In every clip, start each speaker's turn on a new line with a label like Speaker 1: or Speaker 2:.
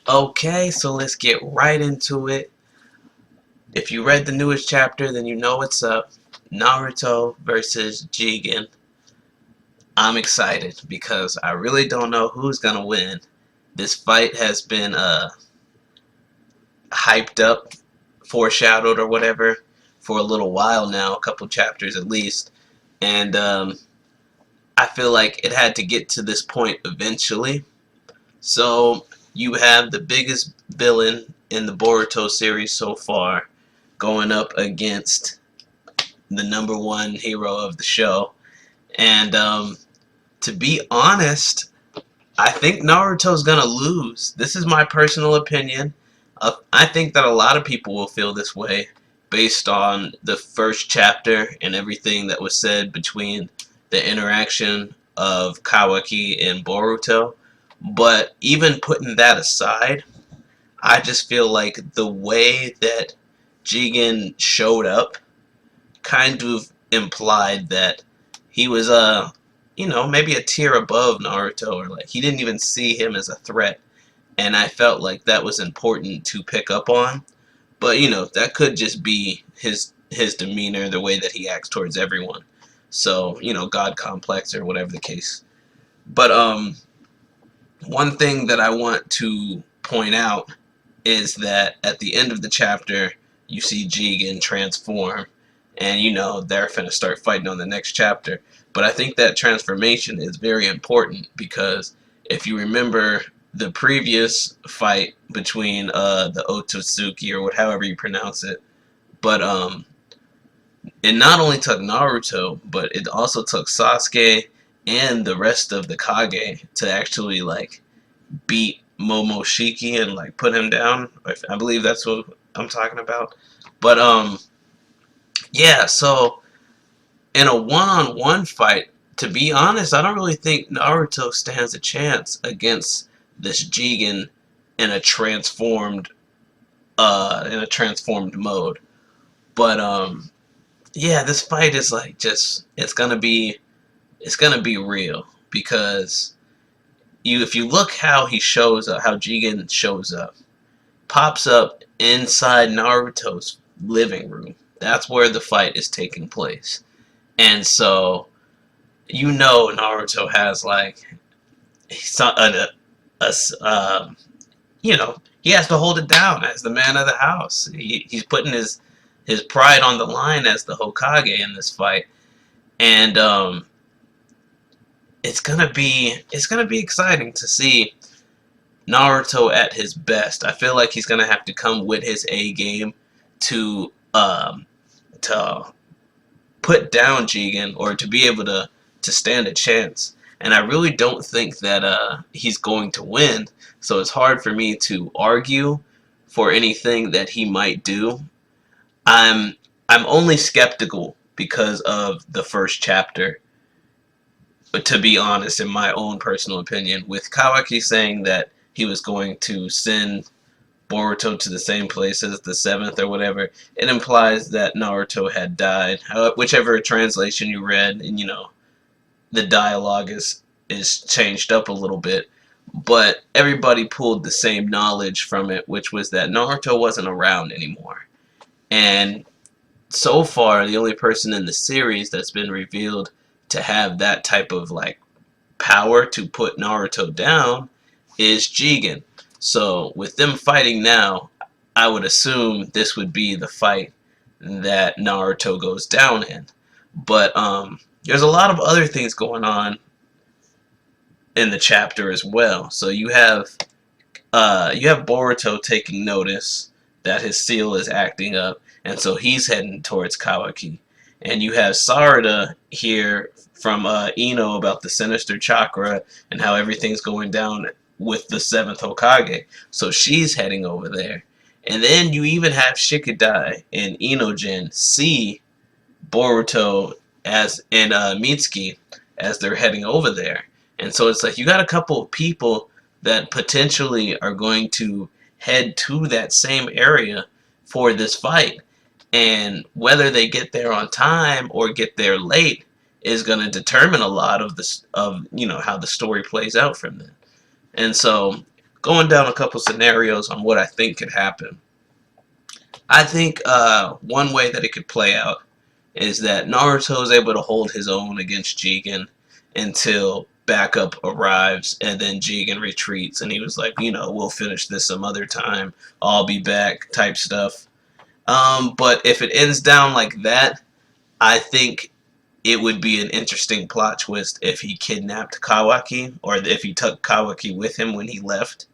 Speaker 1: Okay, so let's get right into it. If you read the newest chapter, then you know what's up. Naruto versus Jigen. I'm excited because I really don't know who's gonna win. This fight has been hyped up, foreshadowed or whatever for a little while now, a couple chapters at least, and I feel like it had to get to this point eventually. So you have the biggest villain in the Boruto series so far going up against the number one hero of the show. And to be honest, I think Naruto's gonna lose. This is my personal opinion. I think that a lot of people will feel this way based on the first chapter and everything that was said between the interaction of Kawaki and Boruto. But even putting that aside, I just feel like the way that Jigen showed up kind of implied that he was maybe a tier above Naruto, or like he didn't even see him as a threat, and I felt like that was important to pick up on. But that could just be his demeanor, the way that he acts towards everyone. So, God complex or whatever the case. But one thing that I want to point out is that at the end of the chapter, you see Jigen transform, and they're finna start fighting on the next chapter. But I think that transformation is very important because if you remember the previous fight between the Otsutsuki or however you pronounce it, but it not only took Naruto, but it also took Sasuke and the rest of the Kage to actually like beat Momoshiki and like put him down. I believe that's what I'm talking about. But yeah, so in a one-on-one fight, to be honest, I don't really think Naruto stands a chance against this Jigen in a transformed mode. But yeah, this fight is like just it's gonna be real because if you look how he shows up, how Jigen shows up, pops up inside Naruto's living room. That's where the fight is taking place. And so, Naruto has like a he has to hold it down as the man of the house. He's putting his pride on the line as the Hokage in this fight, and it's gonna be exciting to see Naruto at his best. I feel like he's gonna have to come with his A game to put down Jigen or to be able to stand a chance. And I really don't think that he's going to win. So it's hard for me to argue for anything that he might do. I'm I'm only skeptical because of the first chapter. But to be honest, in my own personal opinion, with Kawaki saying that he was going to send Boruto to the same place as the seventh or whatever, it implies that Naruto had died. Whichever translation you read, and the dialogue is changed up a little bit, but everybody pulled the same knowledge from it, which was that Naruto wasn't around anymore. And so far, the only person in the series that's been revealed to have that type of like power to put Naruto down is Jigen. So with them fighting now, I would assume this would be the fight that Naruto goes down in. But there's a lot of other things going on in the chapter as well. So you have Boruto taking notice that his seal is acting up, and so he's heading towards Kawaki. And you have Sarada here from Ino about the Sinister Chakra and how everything's going down with the seventh Hokage. So she's heading over there. And then you even have Shikadai and Inojin see Boruto and Mitsuki as they're heading over there. And so it's like you got a couple of people that potentially are going to head to that same area for this fight. And whether they get there on time or get there late is going to determine a lot of this of how the story plays out from that. And so going down a couple scenarios on what I think could happen. I think one way that it could play out is that Naruto is able to hold his own against Jigen until backup arrives, and then Jigen retreats, and he was like, we'll finish this some other time. I'll be back, type stuff. But if it ends down like that, I think it would be an interesting plot twist if he kidnapped Kawaki, or if he took Kawaki with him when he left,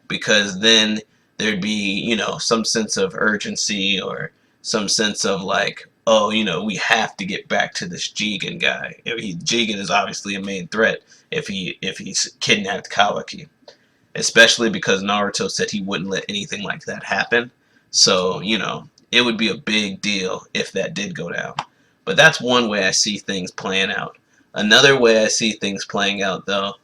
Speaker 1: because then there'd be, some sense of urgency, or some sense of like, oh, we have to get back to this Jigen guy. Jigen is obviously a main threat if he's kidnapped Kawaki, especially because Naruto said he wouldn't let anything like that happen. So, it would be a big deal if that did go down. But that's one way I see things playing out. Another way I see things playing out, though,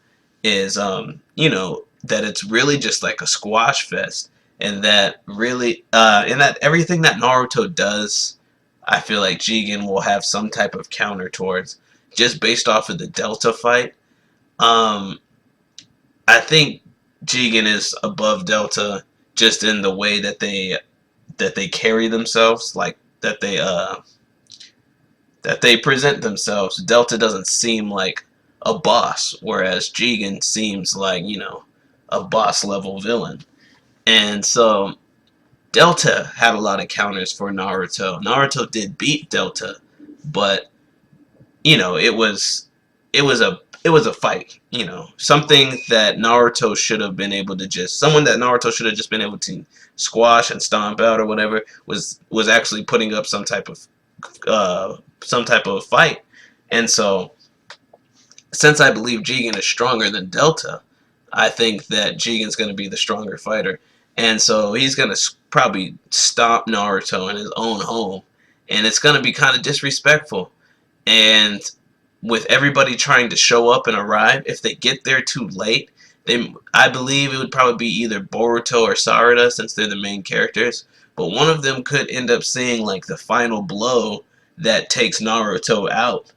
Speaker 1: is, that it's really just like a squash fest, and that really, and that everything that Naruto does, I feel like Jigen will have some type of counter towards, just based off of the Delta fight. Um, I think Jigen is above Delta just in the way that they carry themselves, like that they present themselves. Delta doesn't seem like a boss, whereas Jigen seems like, a boss level villain. And so Delta had a lot of counters for Naruto. Naruto did beat Delta, but it was a fight. Something that Naruto should have been able to someone that Naruto should have just been able to squash and stomp out or whatever was actually putting up some type of fight. And so, since I believe Jigen is stronger than Delta, I think that Jigen's going to be the stronger fighter. And so he's going to probably stomp Naruto in his own home. And it's going to be kind of disrespectful. And with everybody trying to show up and arrive, if they get there too late, I believe it would probably be either Boruto or Sarada, since they're the main characters. But one of them could end up seeing like the final blow that takes Naruto out.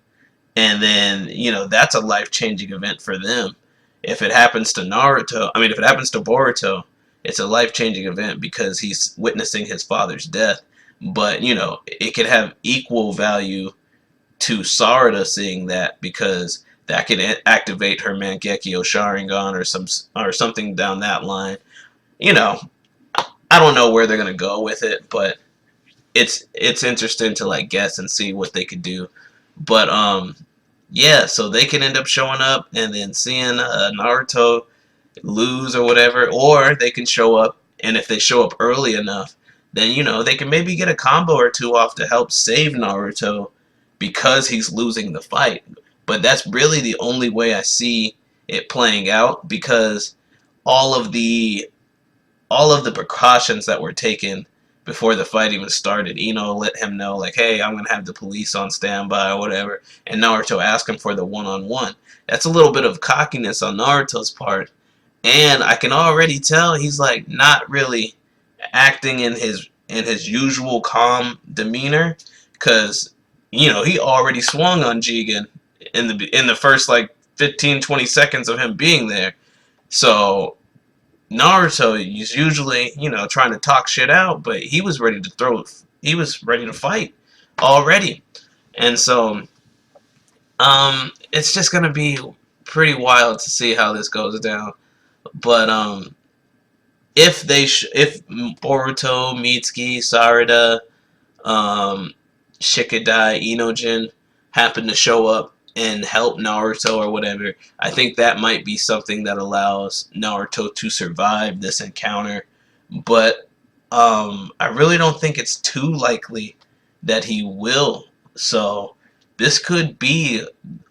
Speaker 1: And then, that's a life-changing event for them. If it happens to if it happens to Boruto, it's a life-changing event because he's witnessing his father's death. But, it could have equal value to Sarada seeing that, because that could activate her Mangekyo Sharingan or something down that line. I don't know where they're going to go with it, but it's interesting to like guess and see what they could do. But yeah, so they can end up showing up and then seeing Naruto lose or whatever, or they can show up, and if they show up early enough, then they can maybe get a combo or two off to help save Naruto because he's losing the fight. But that's really the only way I see it playing out, because all of the precautions that were taken before the fight even started. Ino let him know, like, hey, I'm going to have the police on standby or whatever. And Naruto asked him for the one-on-one. That's a little bit of cockiness on Naruto's part. And I can already tell he's, like, not really acting in his usual calm demeanor. Because, he already swung on Jigen in the first, like, 15-20 seconds of him being there. So Naruto is usually, trying to talk shit out, but he was ready to fight already. And so, it's just gonna be pretty wild to see how this goes down. But, if Boruto, Mitsuki, Sarada, Shikadai, Inojin happen to show up and help Naruto or whatever, I think that might be something that allows Naruto to survive this encounter. But I really don't think it's too likely that he will. So this could be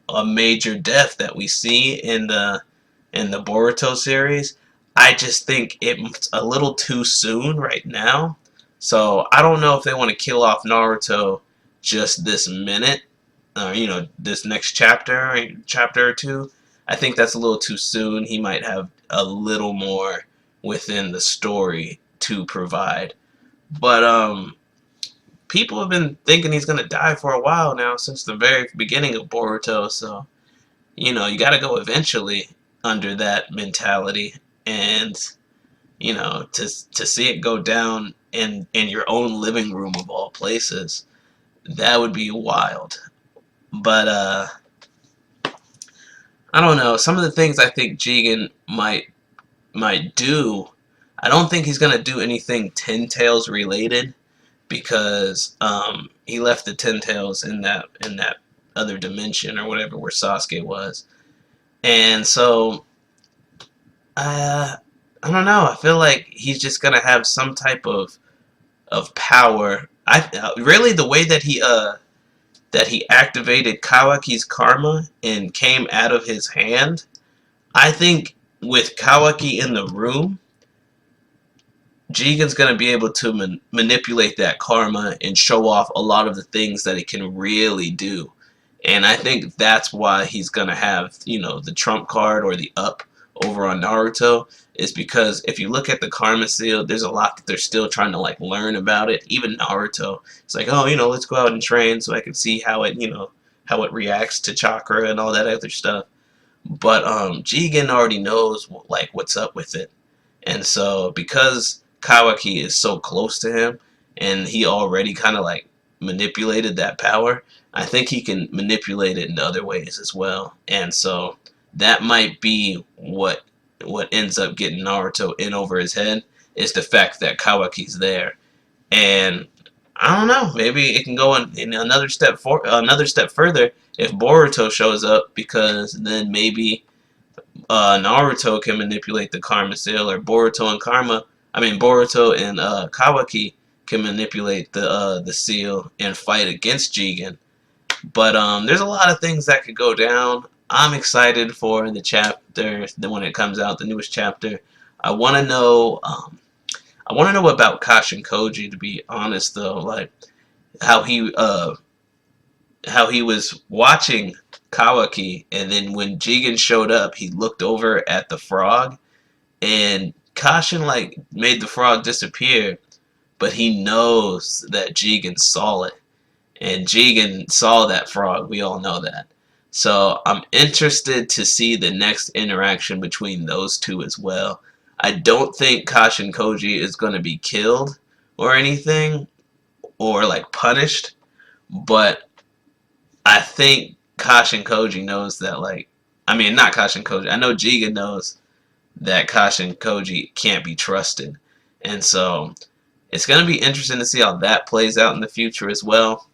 Speaker 1: a major death that we see in the Boruto series. I just think it's a little too soon right now. So I don't know if they want to kill off Naruto just this minute, this next chapter or two. I think that's a little too soon. He might have a little more within the story to provide. But people have been thinking he's gonna die for a while now, since the very beginning of Boruto. So you gotta go eventually under that mentality. And to see it go down in your own living room of all places, that would be wild. But I don't know. Some of the things I think Jigen might do, I don't think he's gonna do anything Ten Tails related, because he left the Ten Tails in that other dimension or whatever where Sasuke was, and so uh, I don't know. I feel like he's just gonna have some type of power. Really the way that he activated Kawaki's karma and came out of his hand. I think with Kawaki in the room, Jigen's going to be able to manipulate that karma and show off a lot of the things that he can really do. And I think that's why he's going to have, the trump card or the up over on Naruto, is because if you look at the karma seal, there's a lot that they're still trying to like learn about it. Even Naruto, it's like, oh, let's go out and train so I can see how it reacts to chakra and all that other stuff. But Jigen already knows like what's up with it. And so because Kawaki is so close to him and he already kind of like manipulated that power, I think he can manipulate it in other ways as well. And so that might be what ends up getting Naruto in over his head, is the fact that Kawaki's there. And I don't know, maybe it can go in another step further if Boruto shows up, because then maybe Naruto can manipulate the karma seal, or Boruto and Kawaki can manipulate the seal and fight against Jigen. But there's a lot of things that could go down. I'm excited for the chapter when it comes out, the newest chapter. I want to know. I want to know about Kashin Koji. To be honest, though, like how he was watching Kawaki, and then when Jigen showed up, he looked over at the frog, and Kashin like made the frog disappear, but he knows that Jigen saw it, and Jigen saw that frog. We all know that. So I'm interested to see the next interaction between those two as well. I don't think Kashin Koji is going to be killed or anything, or like punished, but I think Kashin Koji knows that, like, not Kashin Koji. I know Jigen knows that Kashin Koji can't be trusted. And so it's going to be interesting to see how that plays out in the future as well.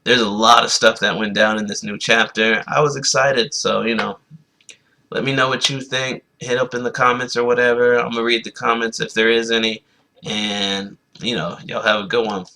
Speaker 1: There's a lot of stuff that went down in this new chapter. I was excited, so, let me know what you think. Hit up in the comments or whatever. I'm going to read the comments if there is any. And, y'all have a good one.